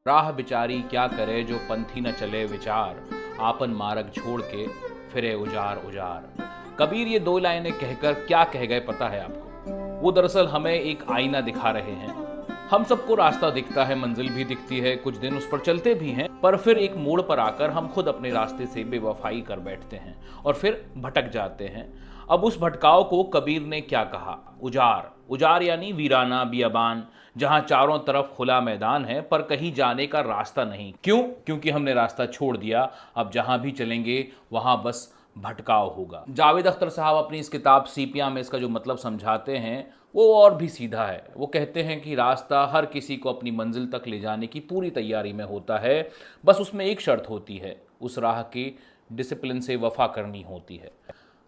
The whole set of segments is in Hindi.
राह बिचारी क्या करे जो पंथी न चले विचार, आपन मार्ग छोड़ के फिरे उजार उजार। कबीर ये दो लाइनें कहकर क्या कह गए पता है आपको? वो दरअसल हमें एक आईना दिखा रहे हैं। हम सबको रास्ता दिखता है, मंजिल भी दिखती है, कुछ दिन उस पर चलते भी हैं, पर फिर एक मोड़ पर आकर हम खुद अपने रास्ते से बेवफाई कर बैठते हैं और फिर भटक जाते हैं। अब उस भटकाव को कबीर ने क्या कहा? उजार। उजार यानी वीराना, बियाबान, जहां चारों तरफ खुला मैदान है पर कहीं जाने का रास्ता नहीं। क्यों? क्योंकि हमने रास्ता छोड़ दिया। अब जहां भी चलेंगे वहां बस भटकाव होगा। जावेद अख्तर साहब अपनी इस किताब सीपियां में इसका जो मतलब समझाते हैं वो और भी सीधा है। वो कहते हैं कि रास्ता हर किसी को अपनी मंजिल तक ले जाने की पूरी तैयारी में होता है, बस उसमें एक शर्त होती है, उस राह की डिसिप्लिन से वफा करनी होती है।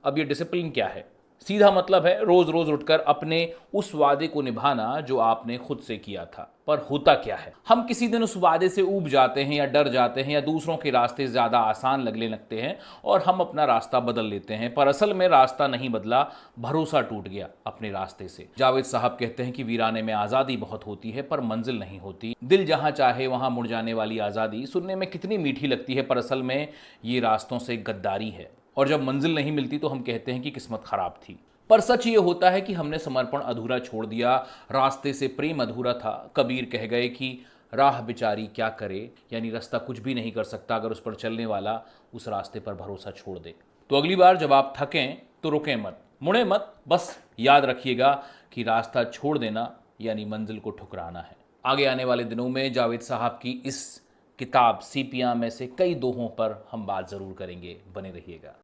अब ये डिसिप्लिन क्या है? सीधा मतलब है रोज रोज उठकर अपने उस वादे को निभाना जो आपने खुद से किया था। पर होता क्या है, हम किसी दिन उस वादे से ऊब जाते हैं या डर जाते हैं या दूसरों के रास्ते ज्यादा आसान लगने लगते हैं और हम अपना रास्ता बदल लेते हैं। पर असल में रास्ता नहीं बदला, भरोसा टूट गया अपने रास्ते से। जावेद साहब कहते हैं कि वीराने में आजादी बहुत होती है पर मंजिल नहीं होती। दिल जहां चाहे वहां मुड़ जाने वाली आजादी सुनने में कितनी मीठी लगती है, पर असल में ये रास्तों से गद्दारी है। और जब मंजिल नहीं मिलती तो हम कहते हैं कि किस्मत खराब थी। पर सच ये होता है कि हमने समर्पण अधूरा छोड़ दिया, रास्ते से प्रेम अधूरा था। कबीर कह गए कि राह बिचारी क्या करे, यानी रास्ता कुछ भी नहीं कर सकता अगर उस पर चलने वाला उस रास्ते पर भरोसा छोड़ दे। तो अगली बार जब आप थकें तो रुकें मत, मुड़े मत, बस याद रखिएगा कि रास्ता छोड़ देना यानी मंजिल को ठुकराना है। आगे आने वाले दिनों में जावेद साहब की इस किताब सीपियां में से कई दोहों पर हम बात जरूर करेंगे। बने रहिएगा।